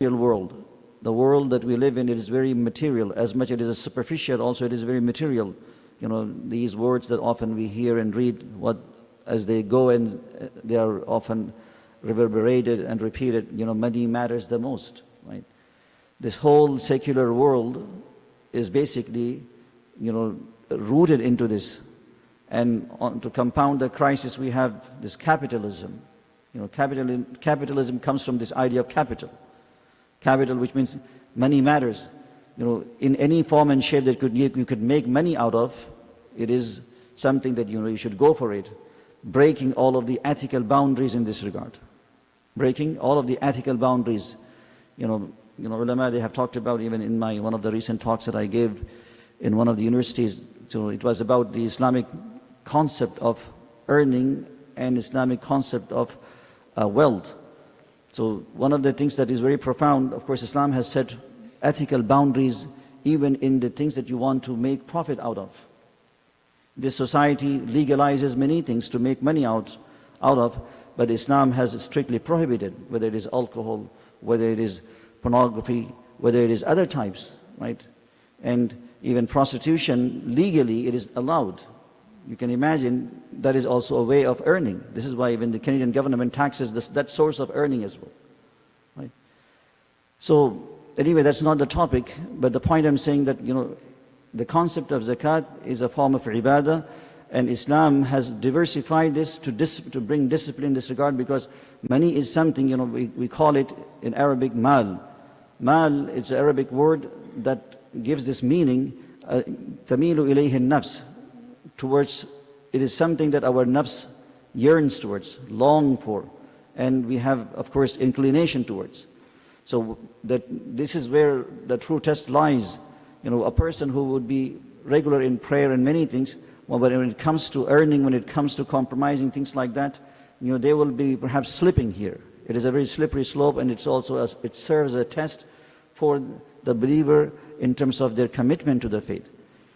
real world. The world that we live in, it is very material. As much as it is superficial, also it is very material. These words that often we hear and read, as they go and they are often reverberated and repeated, money matters the most, right? This whole secular world is basically, rooted into this. And to compound the crisis, we have this capitalism. Capitalism comes from this idea of capital. Capital, which means money matters. In any form and shape that you could make money out of, it is something that you should go for it. Breaking all of the ethical boundaries in this regard. Breaking all of the ethical boundaries. Ulama, they have talked about, even in one of the recent talks that I gave in one of the universities, so it was about the Islamic concept of earning and Islamic concept of wealth. So one of the things that is very profound, of course, Islam has set ethical boundaries even in the things that you want to make profit out of. This society legalizes many things to make money out of, but Islam has strictly prohibited, whether it is alcohol, whether it is pornography, whether it is other types, right? And even prostitution, legally, it is allowed. You can imagine that is also a way of earning. This is why even the Canadian government taxes that source of earning as well, right? So anyway, that's not the topic, but the point I'm saying that, the concept of zakat is a form of ibadah, and Islam has diversified this to bring discipline in this regard, because money is something, we call it in Arabic mal. Mal, it's an Arabic word that gives this meaning, tamilu ilayhi nafs, towards, it is something that our nafs yearns towards, long for, and we have, of course, inclination towards. So that this is where the true test lies. A person who would be regular in prayer and many things, but when it comes to earning, when it comes to compromising, things like that, they will be perhaps slipping here. It is a very slippery slope, and it serves as a test for the believer in terms of their commitment to the faith.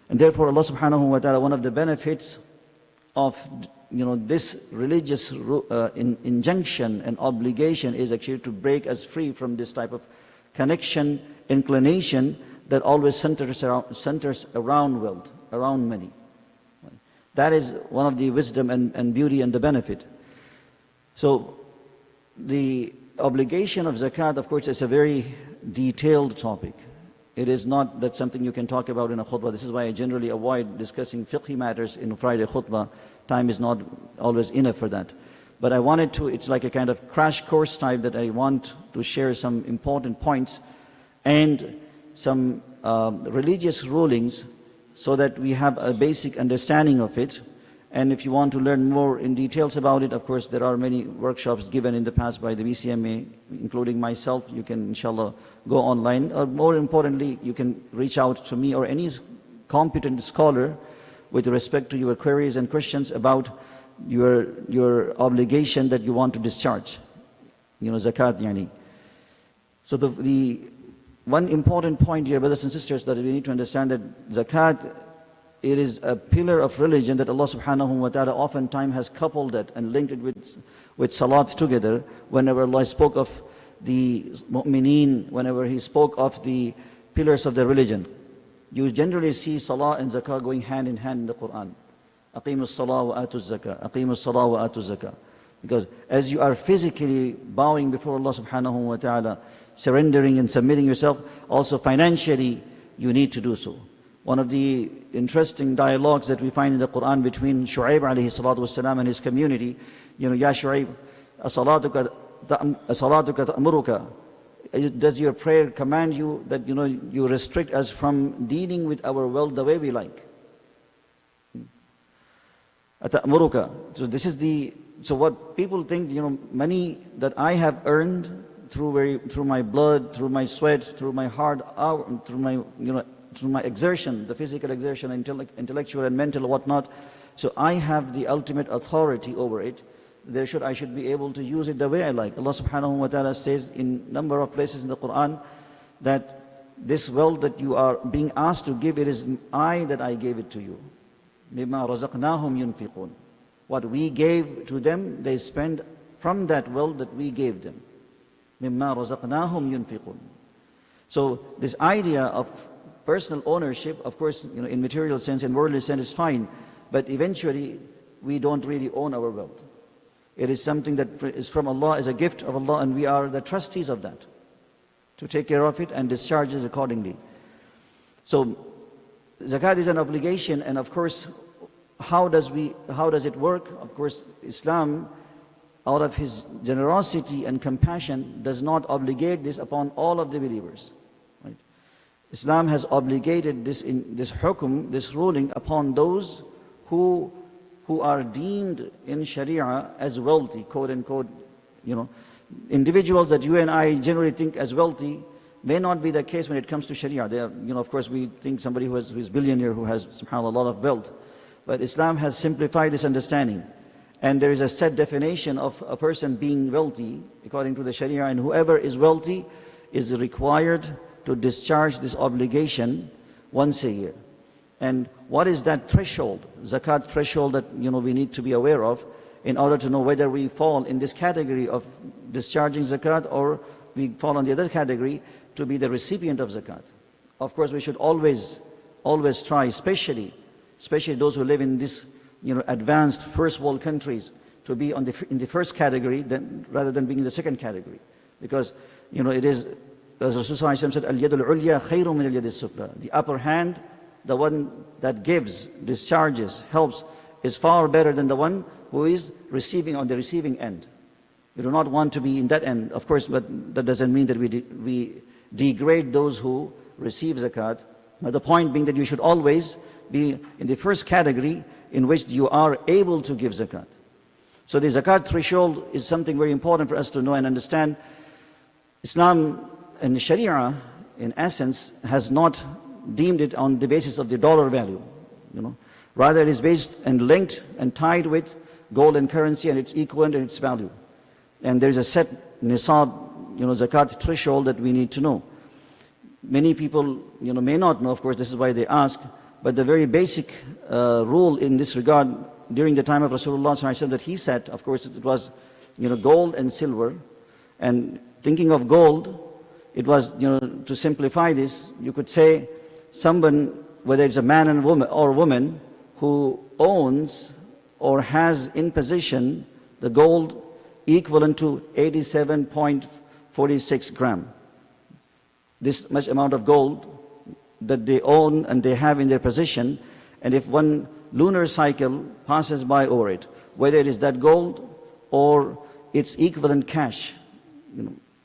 And therefore Allah subhanahu wa ta'ala, one of the benefits of this religious injunction and obligation is actually to break us free from this type of connection, inclination that always centers around wealth, around money. That is one of the wisdom and beauty and the benefit. So the obligation of zakat, of course, is a very detailed topic. It is not that something you can talk about in a khutbah. This is why I generally avoid discussing fiqhi matters in Friday khutbah. Time is not always enough for that. But I wanted to, it's like a kind of crash course type that I want to share some important points and some religious rulings so that we have a basic understanding of it. And if you want to learn more in details about it, of course, there are many workshops given in the past by the BCMA, including myself. You can, inshallah, go online. Or more importantly, you can reach out to me or any competent scholar with respect to your queries and questions about your obligation that you want to discharge. Zakat, yani. So the one important point here, brothers and sisters, that we need to understand that zakat, it is a pillar of religion that Allah subhanahu wa ta'ala oftentimes has coupled it and linked it with salat together. Whenever Allah spoke of the mu'mineen, whenever He spoke of the pillars of the religion, you generally see salah and zakah going hand in hand in the Quran. Aqimus salah wa atu zakah. Aqimus salah wa atu zakah. Because as you are physically bowing before Allah subhanahu wa ta'ala, surrendering and submitting yourself, also financially you need to do so. One of the interesting dialogues that we find in the Quran between Shu'aib alayhi salatu wasalam and his community, Ya Shu'aib, as-salatuka ta'muruka, does your prayer command you that you restrict us from dealing with our wealth the way we like? Ta'muruka. So this is so what people think, money that I have earned through my blood, through my sweat, through my hard hour, through my exertion, the physical exertion, intellectual and mental, whatnot. So I have the ultimate authority over it. I should be able to use it the way I like. Allah subhanahu wa ta'ala says in a number of places in the Quran that this wealth that you are being asked to give, it is I that I gave it to you. مِمَّا رَزَقْنَاهُمْ يُنْفِقُونَ. What we gave to them, they spend from that wealth that we gave them. مِمَّا رَزَقْنَاهُمْ يُنْفِقُونَ. So this idea of personal ownership, of course, in material sense, in worldly sense, is fine, but eventually we don't really own our wealth. It is something that is from Allah, is a gift of Allah, and we are the trustees of that, to take care of it and discharge it accordingly. So zakat is an obligation, and of course, how does it work? Of course, Islam, out of his generosity and compassion, does not obligate this upon all of the believers. Right? Islam has obligated this hukum, this ruling, upon those who are deemed in Sharia as wealthy, quote unquote. Individuals that you and I generally think as wealthy may not be the case when it comes to Sharia. They are, of course, we think somebody who is billionaire, who has subhanAllah a lot of wealth. But Islam has simplified this understanding. And there is a set definition of a person being wealthy according to the Sharia, and whoever is wealthy is required to discharge this obligation once a year. And what is that threshold, zakat threshold, that we need to be aware of in order to know whether we fall in this category of discharging zakat or we fall on the other category to be the recipient of zakat? Of course, we should always try, especially those who live in this advanced first world countries, to be in the first category rather than being in the second category. Because it is, as Rasulullah said, al-yadul ulya khayru min al-yad as-sufla. The upper hand, the one that gives, discharges, helps, is far better than the one who is receiving on the receiving end. We do not want to be in that end, of course, but that doesn't mean that we degrade those who receive zakat. But the point being that you should always be in the first category in which you are able to give zakat. So the zakat threshold is something very important for us to know and understand. Islam and Sharia, in essence, has not deemed it on the basis of the dollar value. Rather, it is based and linked and tied with gold and currency and its equivalent and its value. And there is a set nisab, zakat threshold that we need to know. Many people, may not know, of course, this is why they ask, but the very basic rule in this regard during the time of Rasulullah ﷺ that he set, of course, it was, gold and silver. And thinking of gold, it was, to simplify this, you could say someone, whether it's a man and woman, who owns or has in possession the gold equivalent to 87.46 gram. This much amount of gold that they own and they have in their possession, and if one lunar cycle passes by over it, whether it is that gold or its equivalent cash,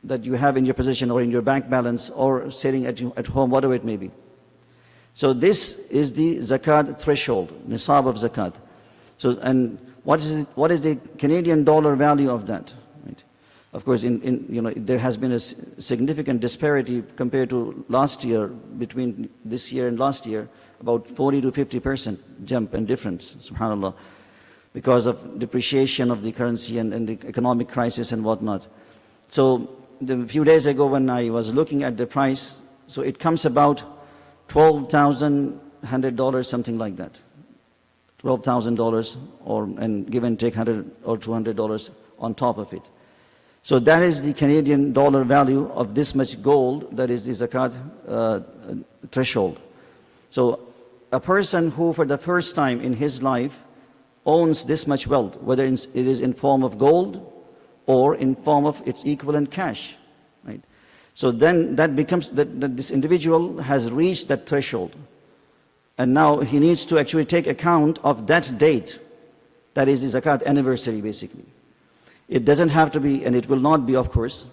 that you have in your possession or in your bank balance or sitting at home, whatever it may be. So this is the zakat threshold, nisab of zakat. So, and what is the Canadian dollar value of that? Right? Of course, there has been a significant disparity compared to last year, between this year and last year, about 40 to 50% jump and difference, subhanAllah, because of depreciation of the currency and the economic crisis and whatnot. So a few days ago when I was looking at the price, so it comes about $12,100, something like that. $12,000, and give and take $100 or $200 on top of it. So that is the Canadian dollar value of this much gold, that is the zakat threshold. So a person who for the first time in his life owns this much wealth, whether it is in form of gold or in form of its equivalent cash, right? So then that becomes that this individual has reached that threshold. And now he needs to actually take account of that date. That is the zakat anniversary, basically. It doesn't have to be, and it will not be, of course,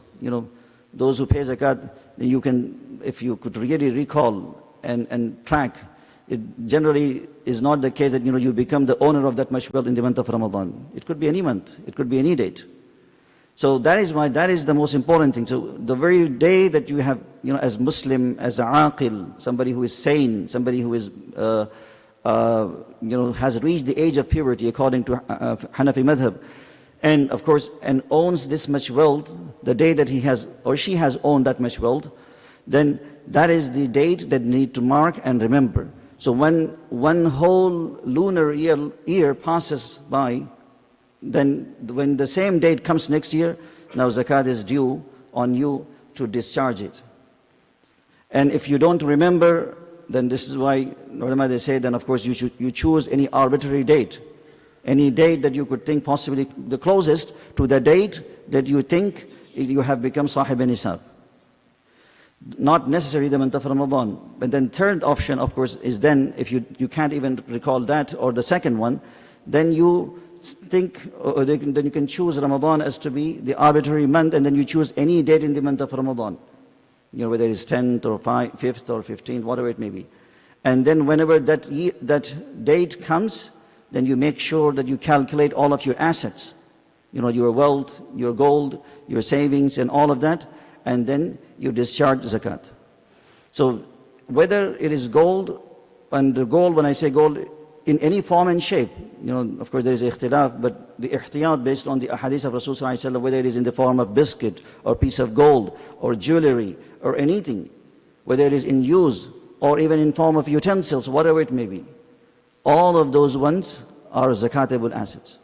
those who pay zakat, you can, if you could really recall and track, it generally is not the case that, you become the owner of that much wealth in the month of Ramadan. It could be any month. It could be any date. So that is why, that is the most important thing. So the very day that you have, as Muslim, as a aqil, somebody who is sane, somebody who is, has reached the age of puberty according to Hanafi madhab, and of course, and owns this much wealth, the day that he has, or she has owned that much wealth, then that is the date that need to mark and remember. So when one whole lunar year passes by, then when the same date comes next year, now zakat is due on you to discharge it. And if you don't remember, then this is why ulama they say, then of course you choose any arbitrary date. Any date that you could think possibly the closest to the date that you think you have become sahib nisab. Not necessarily the month of Ramadan. But then third option, of course, is then if you can't even recall that, or the second one, then you think, then you can choose Ramadan as to be the arbitrary month, and then you choose any date in the month of Ramadan. You know, whether it's 10th or 5th or 15th, whatever it may be. And then whenever that date comes, then you make sure that you calculate all of your assets. You know, your wealth, your gold, your savings, and all of that, and then you discharge zakat. So whether it is gold, and the gold, when I say gold, in any form and shape, you know, of course there is ikhtilaf, but the ihtiyat based on the ahadith of Rasulullah, whether it is in the form of biscuit or piece of gold or jewelry or anything, whether it is in use or even in form of utensils, whatever it may be, all of those ones are zakatable assets.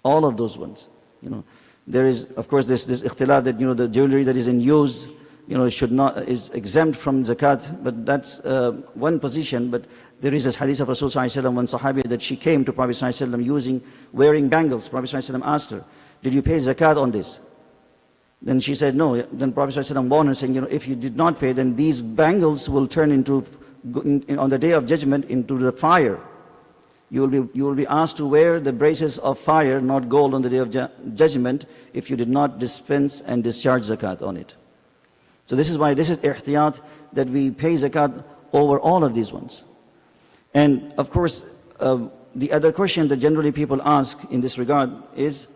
All of those ones, you know. There is, of course, this ikhtilaf that, you know, the jewelry that is in use, you know, is exempt from zakat, but that's one position. But there is this hadith of Rasulullah, one sahabi, that she came to Prophet wearing bangles. Prophet asked her, did you pay zakat on this? Then she said no. Then Prophet warned her, saying, you know, if you did not pay, then these bangles will turn into, on the day of judgment, into the fire. You will be asked to wear the braces of fire, not gold, on the day of judgment, if you did not dispense and discharge zakat on it. So this is why this is ihtiyat, that we pay zakat over all of these ones. And of course, the other question that generally people ask in this regard is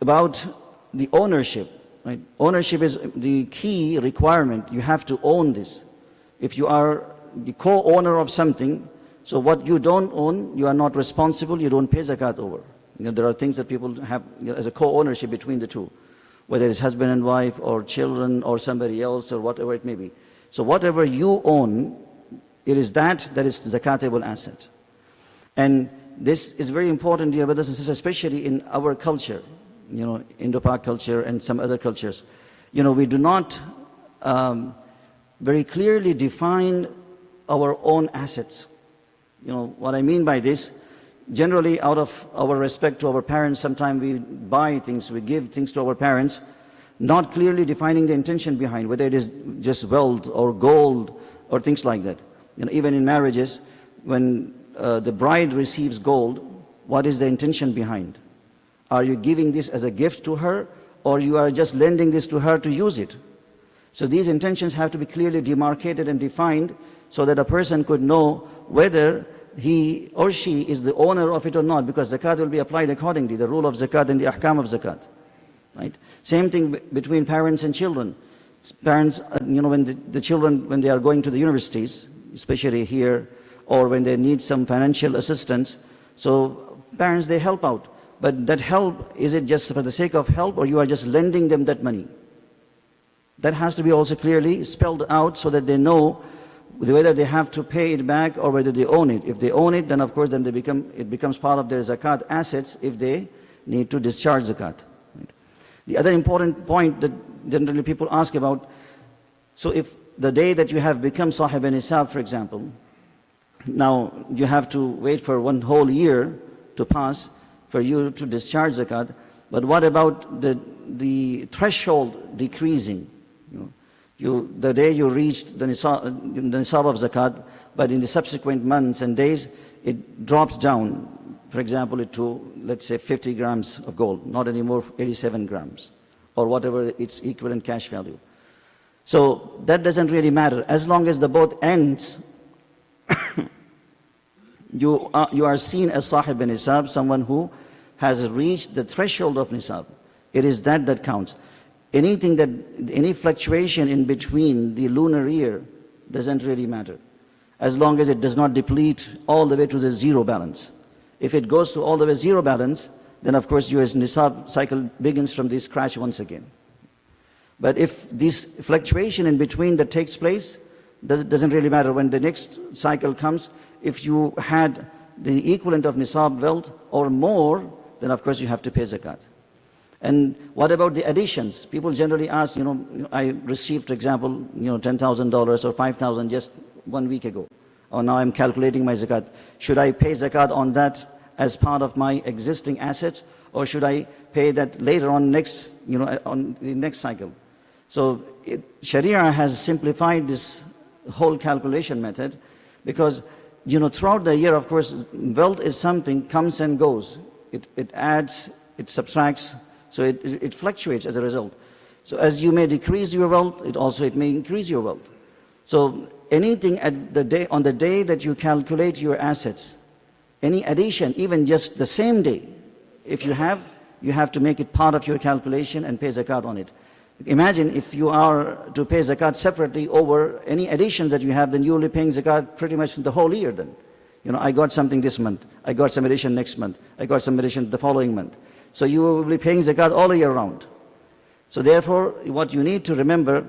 about the ownership. Right? Ownership is the key requirement. You have to own this. If you are the co-owner of something, so what you don't own, you are not responsible, you don't pay zakat over. You know, there are things that people have, you know, as a co-ownership between the two, whether it's husband and wife or children or somebody else or whatever it may be. So whatever you own, it is that is zakatable asset. And this is very important, dear brothers and sisters, especially in our culture, you know, Indo-Pak culture and some other cultures. You know, we do not very clearly define our own assets. You know, what I mean by this, generally out of our respect to our parents, sometimes we buy things, we give things to our parents, not clearly defining the intention behind, whether it is just wealth or gold or things like that. You know, even in marriages, when the bride receives gold, what is the intention behind? Are you giving this as a gift to her, or you are just lending this to her to use it? So these intentions have to be clearly demarcated and defined, so that a person could know whether he or she is the owner of it or not, because zakat will be applied accordingly, the rule of zakat and the ahkam of zakat. Right? Same thing between parents and children. Parents, you know, when the children, when they are going to the universities, especially here, or when they need some financial assistance, so parents, they help out. But that help, is it just for the sake of help, or you are just lending them that money? That has to be also clearly spelled out, so that they know whether they have to pay it back or whether they own it. If they own it, then of course then it becomes part of their zakat assets if they need to discharge zakat. Right? The other important point that generally people ask about, so if the day that you have become sahib nisab, for example, now you have to wait for one whole year to pass for you to discharge zakat, but what about the threshold decreasing? The day you reached the nisab of zakat, but in the subsequent months and days, it drops down, for example, to, let's say, 50 grams of gold, not anymore 87 grams, or whatever its equivalent cash value. So that doesn't really matter. As long as the boat ends, you are seen as sahib nisab, someone who has reached the threshold of nisab. It is that counts. Any fluctuation in between the lunar year doesn't really matter, as long as it does not deplete all the way to the zero balance. If it goes to all the way zero balance, then of course your nisab cycle begins from this crash once again. But if this fluctuation in between that takes place, doesn't really matter. When the next cycle comes, if you had the equivalent of nisab wealth or more, then of course you have to pay zakat. And what about the additions? People generally ask, I received, for example, $10,000 or 5,000 just 1 week ago. Or now I'm calculating my zakat. Should I pay zakat on that as part of my existing assets, or should I pay that later on on the next cycle? So Sharia has simplified this whole calculation method because, throughout the year, of course, wealth is something comes and goes. It adds, it subtracts, so it fluctuates as a result. So as you may decrease your wealth, it may increase your wealth. So anything on the day that you calculate your assets, any addition, even just the same day, if you have to make it part of your calculation and pay zakat on it. Imagine if you are to pay zakat separately over any additions that you have, then you will be paying zakat pretty much the whole year then. I got something this month, I got some addition next month, I got some addition the following month. So you will be paying zakat all year round. So therefore, what you need to remember,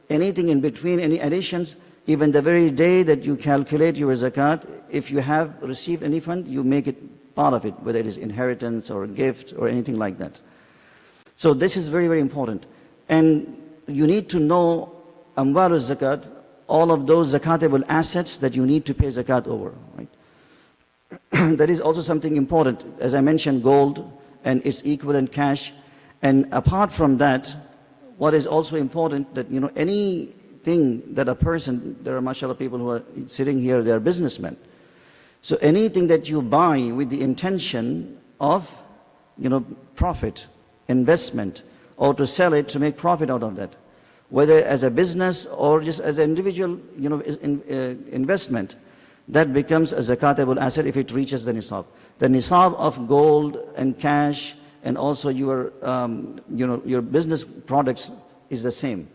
anything in between, any additions, even the very day that you calculate your zakat, if you have received any fund, you make it part of it, whether it is inheritance or a gift or anything like that. So this is very, very important. And you need to know amwal zakat, all of those zakatable assets that you need to pay zakat over. Right? That is also something important. As I mentioned, gold and its equivalent cash. And apart from that, what is also important that, anything that a person, there are mashallah people who are sitting here, they are businessmen. So anything that you buy with the intention of, profit, investment, or to sell it to make profit out of that, whether as a business or just as an individual, investment, that becomes a zakatable asset if it reaches the nisab. The nisab of gold and cash and also your business products is the same.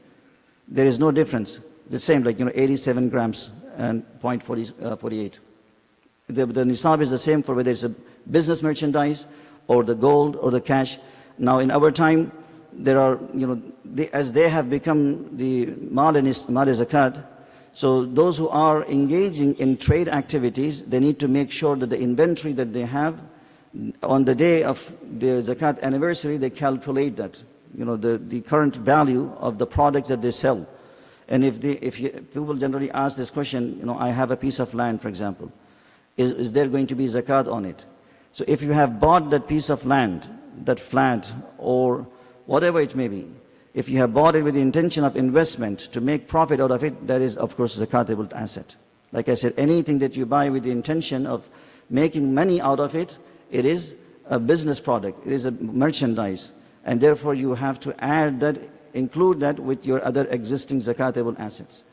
There is no difference. The same, like 87 grams and 0.48. The nisab is the same for whether it's a business merchandise or the gold or the cash. Now in our time, there are, as they have become the mal zakat, so those who are engaging in trade activities, they need to make sure that the inventory that they have, on the day of their zakat anniversary, they calculate that, the current value of the products that they sell. And people generally ask this question, I have a piece of land, for example, is there going to be zakat on it? So if you have bought that piece of land, that flat or whatever it may be, if you have bought it with the intention of investment to make profit out of it, that is, of course, a zakatable asset. Like I said, anything that you buy with the intention of making money out of it, it is a business product, it is a merchandise, and therefore you have to add that, include that with your other existing zakatable assets.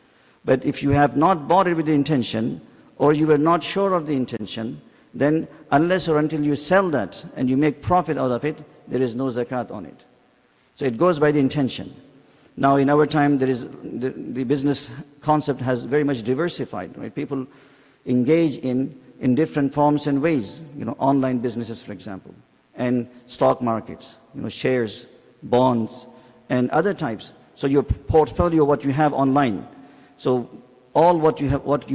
But if you have not bought it with the intention, or you were not sure of the intention, then unless or until you sell that and you make profit out of it, there is no zakat on it. So it goes by the intention. Now in our time, there is the business concept has very much diversified. Right? People engage in different forms and ways. Online businesses, for example, and stock markets, shares, bonds, and other types. So your portfolio, what you have online. So all what you have, what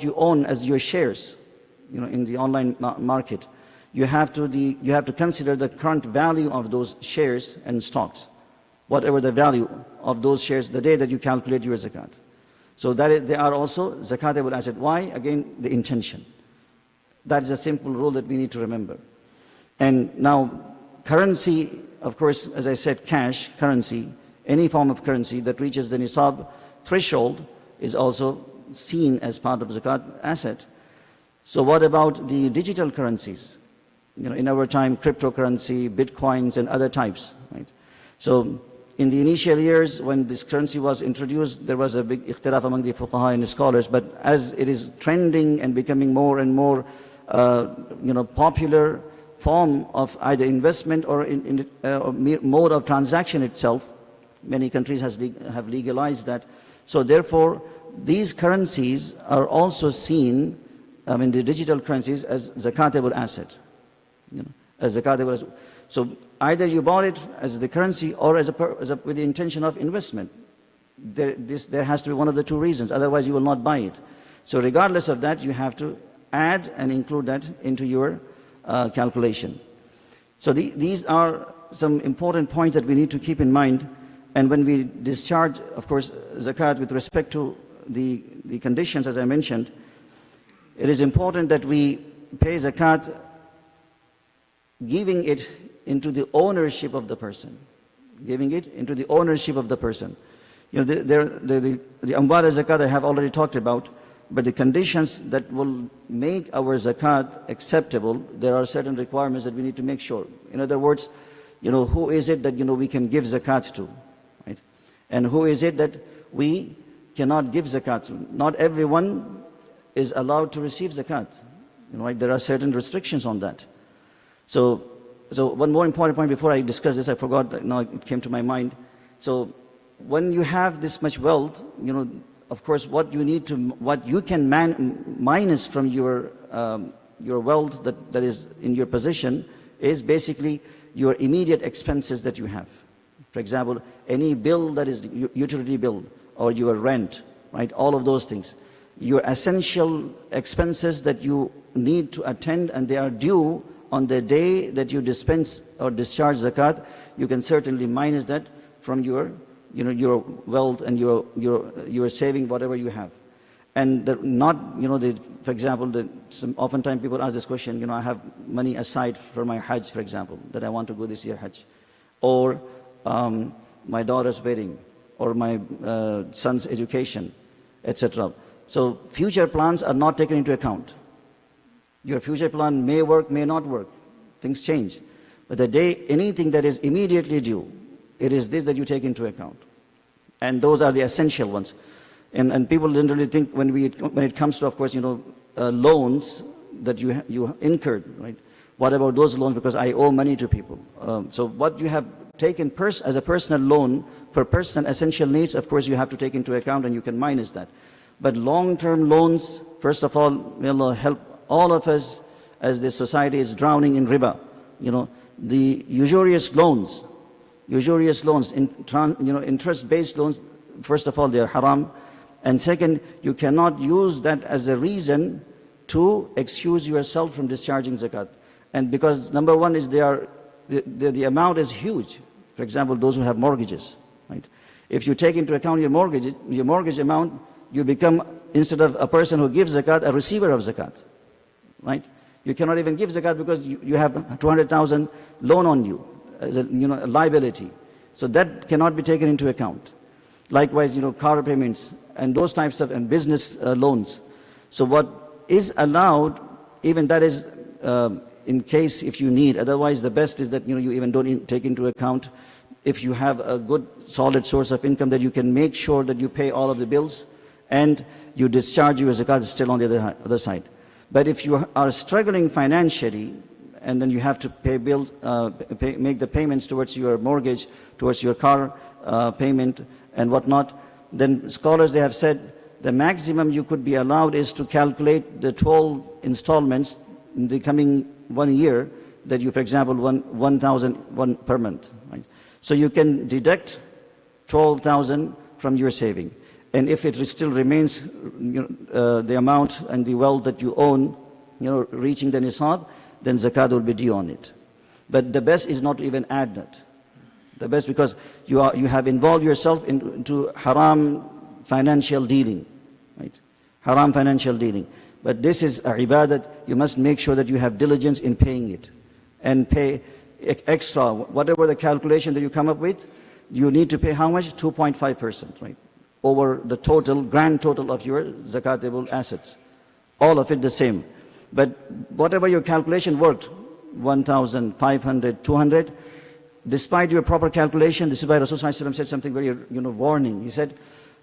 you own as your shares, in the online market. You have to consider the current value of those shares and stocks, whatever the value of those shares the day that you calculate your zakat. So they are also zakatable asset. Why? Again, the intention. That is a simple rule that we need to remember. And now, currency, of course, as I said, cash, currency, any form of currency that reaches the nisab threshold is also seen as part of zakat asset. So what about the digital currencies? In our time, cryptocurrency, bitcoins, and other types. Right? So in the initial years, when this currency was introduced, there was a big ikhtilaf among the fuqaha and the scholars. But as it is trending and becoming more and more, popular form of either investment or mode of transaction itself, many countries have legalized that. So therefore, these currencies are also seen, the digital currencies, as zakatable asset. As zakatable asset. So either you bought it as the currency or with the intention of investment. There has to be one of the two reasons, otherwise you will not buy it. So regardless of that, you have to add and include that into your calculation. So these are some important points that we need to keep in mind. And when we discharge, of course, zakat with respect to the conditions, as I mentioned, it is important that we pay zakat giving it into the ownership of the person. Giving it into the ownership of the person. You know, the amwal zakat I have already talked about, but the conditions that will make our zakat acceptable, there are certain requirements that we need to make sure. In other words, you know, who is it that, you know, we can give zakat to, right? And who is it that we cannot give zakat to? Not everyone is allowed to receive zakat. You know, right? There are certain restrictions on that. So one more important point before I discuss this, I forgot, now it came to my mind. So when you have this much wealth, you know, of course, what you can minus from your wealth that is in your possession is basically your immediate expenses that you have. For example, any bill that is utility bill or your rent, right? All of those things. Your essential expenses that you need to attend and they are due on the day that you dispense or discharge zakat, you can certainly minus that from your, you know, your wealth and your saving, whatever you have. And not, you know, for example, oftentimes people ask this question, you know, I have money aside for my Hajj, for example, that I want to go this year Hajj, or my daughter's wedding, or my son's education, etc. So future plans are not taken into account. Your future plan may work, may not work. Things change. But the day anything that is immediately due, it is this that you take into account. And those are the essential ones. And people generally think when it comes to, of course, you know, loans that you incurred, right? What about those loans? Because I owe money to people. So what you have taken as a personal loan for personal essential needs, of course, you have to take into account and you can minus that. But long-term loans, first of all, may Allah help all of us as this society is drowning in riba. You know, the usurious loans, interest-based loans, first of all, they are haram. And second, you cannot use that as a reason to excuse yourself from discharging zakat. And because number one is the amount is huge. For example, those who have mortgages, right? If you take into account your mortgage amount, you become, instead of a person who gives zakat, a receiver of zakat, right? You cannot even give zakat because you have 200,000 loan on you, as a, you know, a liability. So that cannot be taken into account. Likewise, you know, car payments and those types of, and business loans. So what is allowed, even that is in case if you need. Otherwise, the best is that, you know, you even don't take into account if you have a good solid source of income, that you can make sure that you pay all of the bills and you discharge your zakat still on the other side. But if you are struggling financially and then you have to pay bills, make the payments towards your mortgage, towards your car payment and whatnot, then scholars, they have said the maximum you could be allowed is to calculate the 12 installments in the coming 1 year that you, for example, 1,000 per month, right? So you can deduct 12,000 from your saving. And if it still remains, you know, the amount and the wealth that you own, you know, reaching the nisab, then zakat will be due on it. But the best is not to even add that. The best, because you have involved yourself into haram financial dealing, right? Haram financial dealing. But this is a ibadat. You must make sure that you have diligence in paying it, and pay extra, whatever the calculation that you come up with, you need to pay how much? 2.5%, right? Over the total, grand total of your zakatable assets. All of it the same. But whatever your calculation worked, 1,500, 200, despite your proper calculation, this is why Rasulullah said something very, you know, warning. He said,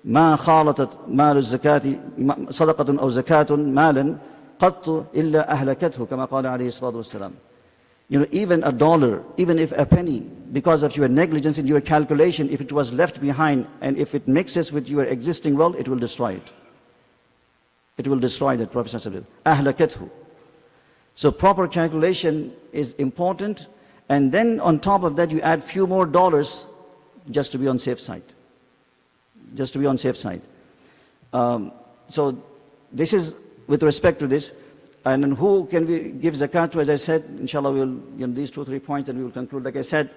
ما خالطت مال الزكاة صدقة أو زكاة مالا قط إلا أهلكته كما قال عليه الصلاة والسلام. You know, even a dollar, even if a penny, because of your negligence in your calculation, if it was left behind and if it mixes with your existing wealth, it will destroy it. It will destroy that, Prophet said. أهلكته. So proper calculation is important, and then on top of that you add few more dollars just to be on safe side. Just to be on safe side. So this is with respect to this. And then who can we give zakat to? As I said, inshallah, we'll, you know, these 2 or 3 points and we will conclude. Like I said,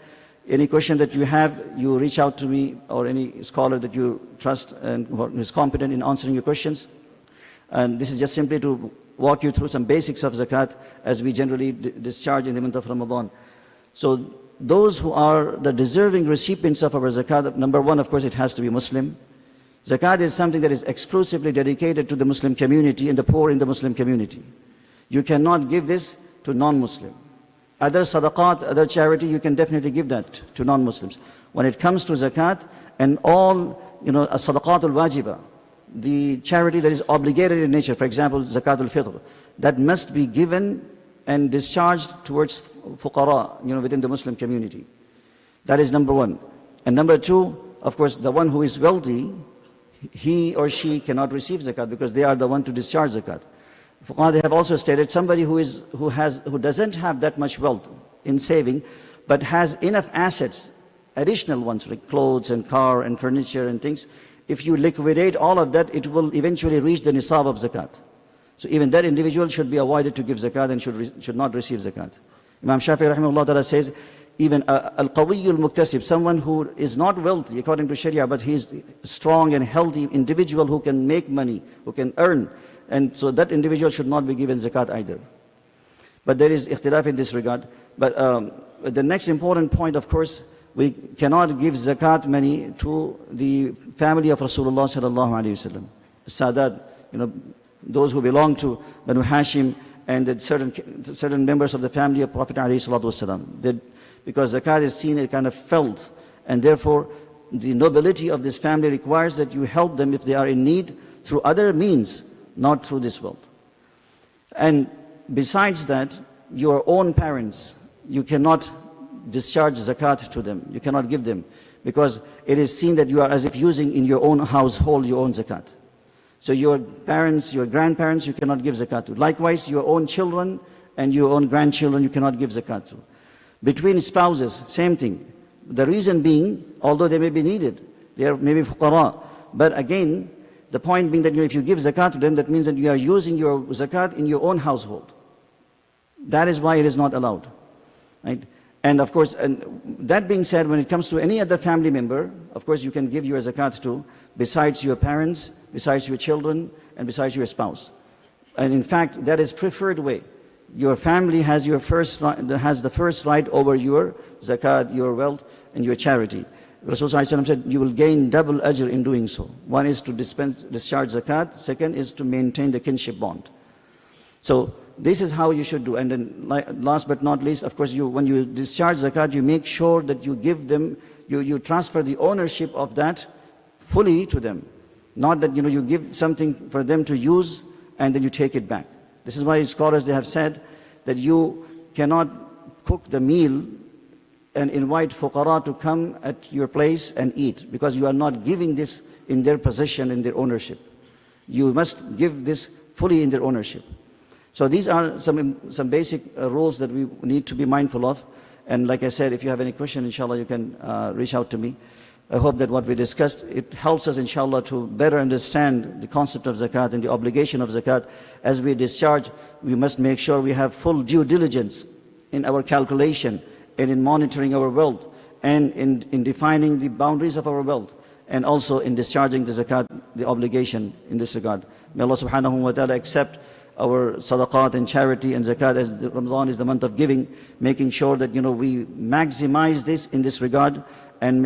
Any question that you have, you reach out to me or any scholar that you trust and who is competent in answering your questions. And this is just simply to walk you through some basics of zakat as we generally discharge in the month of Ramadan. So those who are the deserving recipients of our zakat, number one, of course, it has to be Muslim. Zakat is something that is exclusively dedicated to the Muslim community and the poor in the Muslim community. You cannot give this to non-Muslim. Other sadaqat, other charity, you can definitely give that to non-Muslims. When it comes to zakat and all, as-sadaqat al-wajiba, the charity that is obligated in nature, for example, zakat al-fitr, that must be given and discharged towards fuqara, within the Muslim community. That is number one. And number two, of course, the one who is wealthy, he or she cannot receive zakat because they are the one to discharge zakat. Fuqaha, they have also stated somebody who doesn't have that much wealth in saving, but has enough assets, additional ones like clothes and car and furniture and things. If you liquidate all of that, it will eventually reach the nisab of zakat. So even that individual should be avoided to give zakat and should not receive zakat. Imam Shafi'i rahimahullah ta'ala says, even al-qawiyyu al-muktasib, someone who is not wealthy according to Sharia, but he is a strong and healthy individual who can make money, who can earn, and so that individual should not be given zakat either. But there is ikhtilaf in this regard. But the next important point, of course, we cannot give zakat money to the family of Rasulullah sallallahu alaihi wasallam. Sadat, those who belong to Banu Hashim and the certain members of the family of Prophet alayhi salatu wasallam. Because zakat is seen as kind of felt, and therefore the nobility of this family requires that you help them if they are in need through other means, not through this wealth. And besides that, your own parents, you cannot discharge zakat to them. You cannot give them because it is seen that you are as if using in your own household your own zakat. So your parents, your grandparents, you cannot give zakat to. Likewise, your own children and your own grandchildren, you cannot give zakat to. Between spouses, same thing. The reason being, although they may be needed, they are maybe fuqara, but again, the point being that if you give zakat to them, that means that you are using your zakat in your own household. That is why it is not allowed. Right? And of course, that being said, when it comes to any other family member, of course you can give your zakat to, besides your parents, besides your children, and besides your spouse. And in fact, that is preferred way. Your family has the first right over your zakat, your wealth, and your charity. Rasulullah said, you will gain double ajr in doing so. One is to discharge zakat, second is to maintain the kinship bond. So this is how you should do. And then last but not least, of course, when you discharge zakat, you make sure that you give them, you transfer the ownership of that fully to them. Not that you give something for them to use and then you take it back. This is why scholars, they have said that you cannot cook the meal and invite fuqara to come at your place and eat, because you are not giving this in their possession, in their ownership. You must give this fully in their ownership. So these are some basic rules that we need to be mindful of. And like I said, if you have any question, inshallah, you can reach out to me. I hope that what we discussed, it helps us, inshallah, to better understand the concept of zakat and the obligation of zakat. As we discharge, we must make sure we have full due diligence in our calculation and in monitoring our wealth and in defining the boundaries of our wealth, and also in discharging the zakat, the obligation in this regard. May Allah subhanahu wa ta'ala accept our sadaqat and charity and zakat, as Ramadan is the month of giving, making sure that we maximize this in this regard and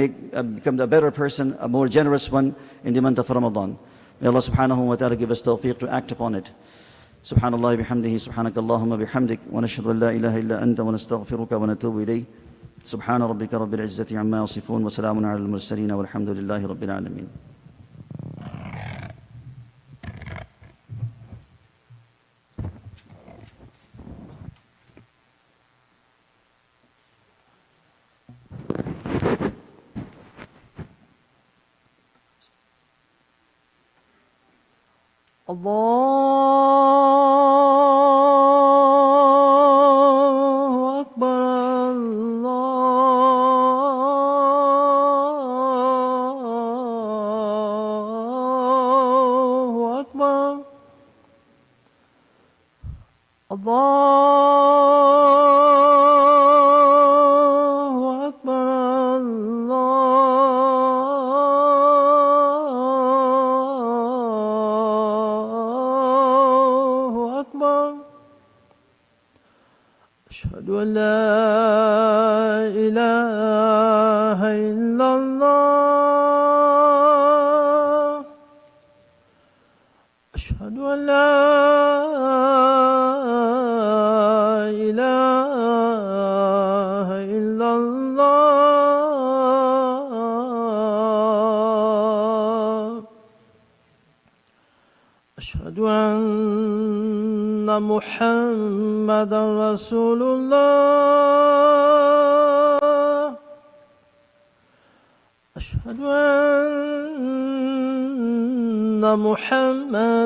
become a better person, a more generous one in the month of Ramadan. May Allah subhanahu wa ta'ala give us tawfiq to act upon it. Subhanallah bihamdihi, subhanakallahumma bihamdik, wa nashhadu an la ilaha illa anta, wa nastaghfiruka wa natubu ilayh. Subhana rabbika rabbil izzati amma yasifun, wa salamun ala al-mursalin, walhamdulillahi rabbil alamin. Allahu Akbar, Allahu Akbar, Allahu Akbar. أشهد أن لا إله إلا الله أشهد أن لا إله إلا الله أشهد أن محمدا رسول الله أشهد أن محمدا